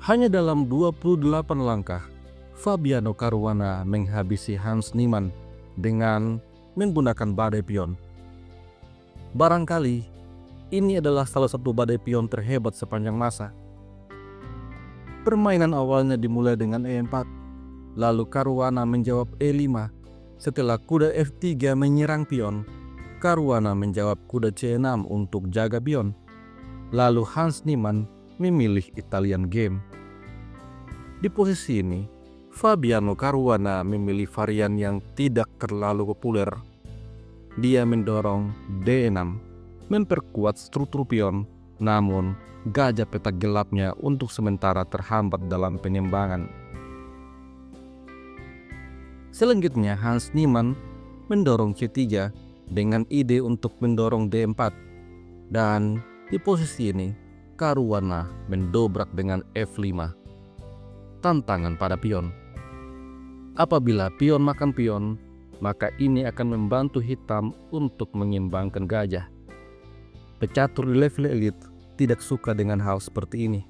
Hanya dalam 28 langkah, Fabiano Caruana menghabisi Hans Niemann dengan menggunakan badai pion. Barangkali ini adalah salah satu badai pion terhebat sepanjang masa. Permainan awalnya dimulai dengan E4, lalu Caruana menjawab E5. Setelah kuda F3 menyerang pion, Caruana menjawab kuda C6 untuk jaga pion. Lalu Hans Niemann memilih Italian game. Di posisi ini, Fabiano Caruana memilih varian yang tidak terlalu populer. Dia mendorong D6, memperkuat struktur pion, namun gajah petak gelapnya untuk sementara terhambat dalam penyembangan. Selanjutnya Hans Niemann mendorong C3 dengan ide untuk mendorong D4. Dan di posisi ini, Caruana mendobrak dengan F5. Tantangan pada pion. Apabila pion makan pion, maka ini akan membantu hitam untuk menyeimbangkan gajah. Pecatur di level elite tidak suka dengan hal seperti ini.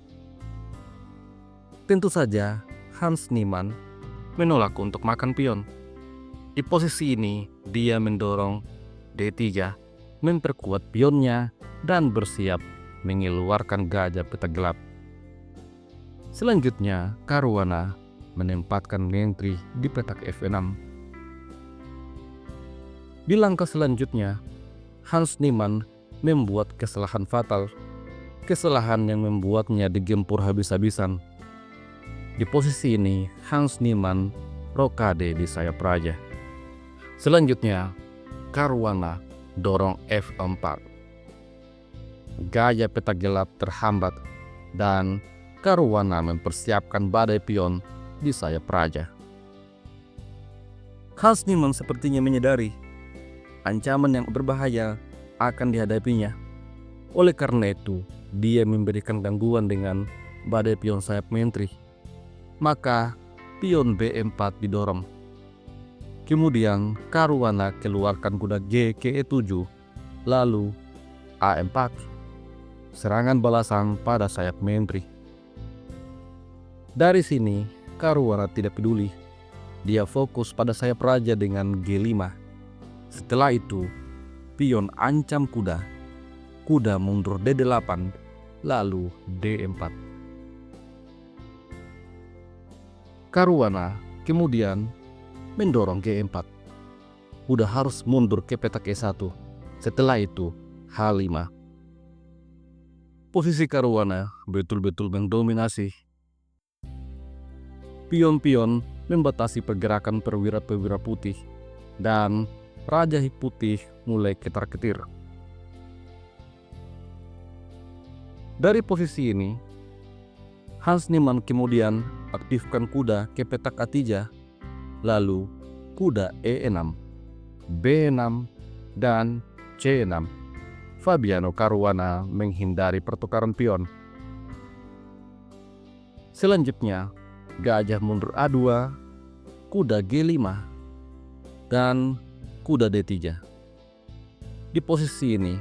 Tentu saja Hans Niemann menolak untuk makan pion. Di posisi ini dia mendorong D3, memperkuat pionnya dan bersiap mengeluarkan gajah petak gelap. Selanjutnya Caruana menempatkan menteri di petak F6. Di langkah selanjutnya, Hans Niemann membuat kesalahan fatal. Kesalahan yang membuatnya digempur habis-habisan. Di posisi ini, Hans Niemann rokade di sayap raja. Selanjutnya, Caruana dorong F4. Gajah petak gelap terhambat dan Caruana mempersiapkan badai pion di sayap raja. Hans Niemann sepertinya menyadari ancaman yang berbahaya akan dihadapinya. Oleh karena itu, dia memberikan gangguan dengan badai pion sayap menteri. Maka pion B4 didorong. Kemudian Caruana keluarkan kuda G ke E7, lalu A4. Serangan balasan pada sayap menteri. Dari sini, Caruana tidak peduli. Dia fokus pada sayap raja dengan G5. Setelah itu, pion ancam kuda. Kuda mundur D8, lalu D4. Caruana kemudian mendorong G4. Kuda harus mundur ke petak E1. Setelah itu, H5. Posisi Caruana betul-betul mendominasi. Pion-pion membatasi pergerakan perwira-perwira putih, dan Raja Putih mulai ketar-ketir. Dari posisi ini, Hans Niemann kemudian aktifkan kuda ke petak A3, lalu kuda E6, B6, dan C6. Fabiano Caruana menghindari pertukaran pion. Selanjutnya, gajah mundur A2, kuda G5, dan kuda D3. Di posisi ini,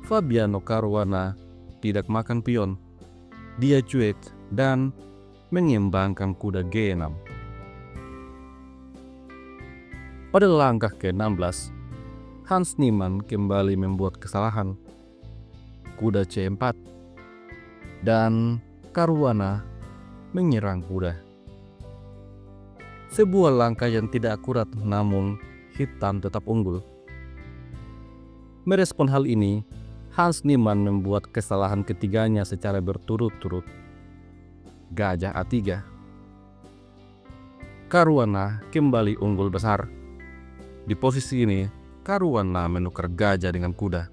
Fabiano Caruana tidak makan pion. Dia cuek dan menyeimbangkan kuda G6. Pada langkah ke-16, Hans Niemann kembali membuat kesalahan. Kuda C4 dan Caruana menyerang kuda. Sebuah langkah yang tidak akurat, namun hitam tetap unggul. Merespon hal ini, Hans Niemann membuat kesalahan ketiganya secara berturut-turut. Gajah A3. Caruana kembali unggul besar. Di posisi ini, Caruana menukar gajah dengan kuda.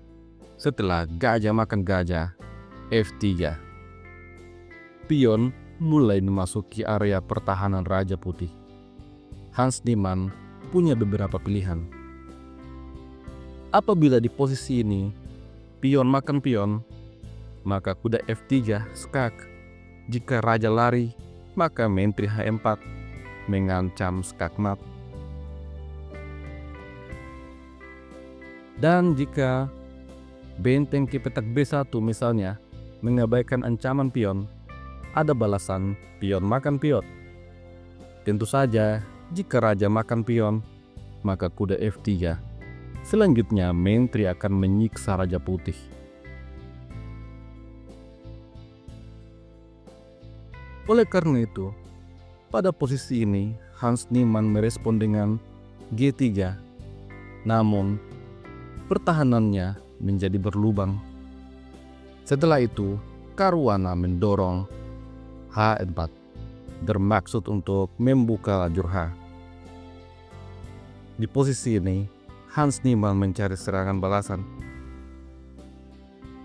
Setelah gajah makan gajah, F3. Pion mulai memasuki area pertahanan Raja Putih. Hans Niemann punya beberapa pilihan. Apabila di posisi ini pion makan pion, maka kuda F3 skak. Jika raja lari, maka menteri H4 mengancam skakmat. Dan jika benteng ke petak B1 misalnya mengabaikan ancaman pion, ada balasan pion makan pion. Tentu saja, jika raja makan pion, maka kuda F3. Selanjutnya, menteri akan menyiksa raja putih. Oleh karena itu, pada posisi ini, Hans Niemann merespon dengan G3. Namun, pertahanannya menjadi berlubang. Setelah itu, Caruana mendorong H4, bermaksud untuk membuka lajur H. Di posisi ini, Hans Niemann mencari serangan balasan.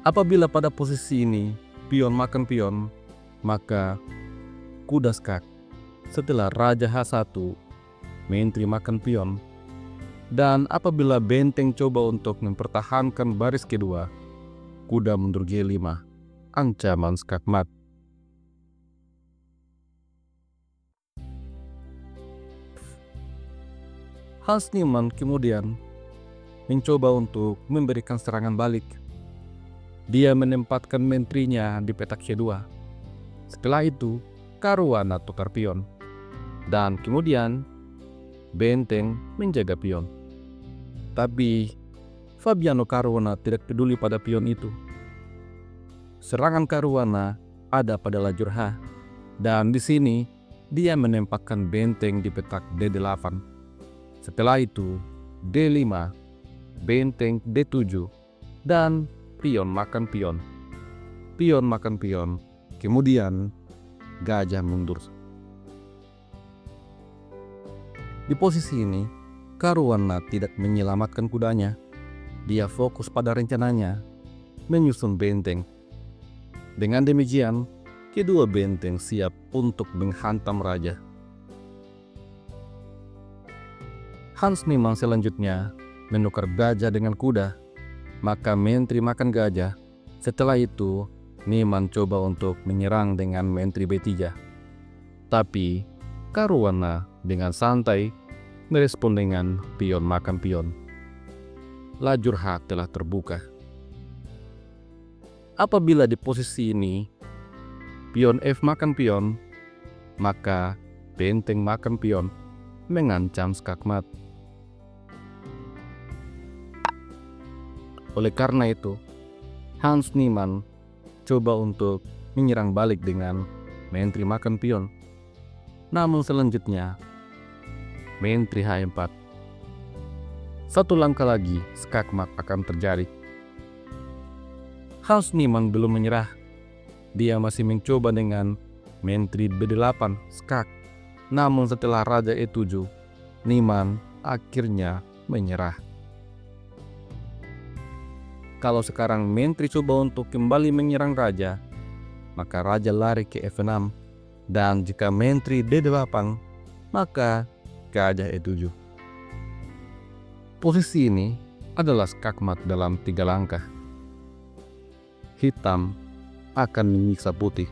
Apabila pada posisi ini pion makan pion, maka kuda skak. Setelah raja H1, menteri makan pion. Dan apabila benteng coba untuk mempertahankan baris kedua, kuda mundur G5, ancaman skak mat. Hans Niemann kemudian mencoba untuk memberikan serangan balik. Dia menempatkan menterinya di petak C2. Setelah itu, Caruana tukar pion. Dan kemudian, benteng menjaga pion. Tapi, Fabiano Caruana tidak peduli pada pion itu. Serangan Caruana ada pada lajur H. Dan di sini, dia menempatkan benteng di petak D8. Setelah itu, D5, benteng D7, dan pion makan pion. Pion makan pion, kemudian gajah mundur. Di posisi ini, Caruana tidak menyelamatkan kudanya. Dia fokus pada rencananya, menyusun benteng. Dengan demikian, kedua benteng siap untuk menghantam raja. Hans Niemann selanjutnya menukar gajah dengan kuda, maka menteri makan gajah. Setelah itu, Niemann coba untuk menyerang dengan menteri B3. Tapi, Caruana dengan santai merespon dengan pion makan pion. Lajur H telah terbuka. Apabila di posisi ini, pion F makan pion, maka benteng makan pion mengancam skakmat. Oleh karena itu, Hans Niemann coba untuk menyerang balik dengan menteri makan pion. Namun selanjutnya, menteri H4. Satu langkah lagi, skakmat akan terjadi. Hans Niemann belum menyerah. Dia masih mencoba dengan menteri B8 skak. Namun setelah raja E7, Niemann akhirnya menyerah. Kalau sekarang menteri coba untuk kembali menyerang raja, maka raja lari ke F6. Dan jika menteri D8, maka gajah E7. Posisi ini adalah skakmat dalam 3 langkah. Hitam akan menyiksa putih.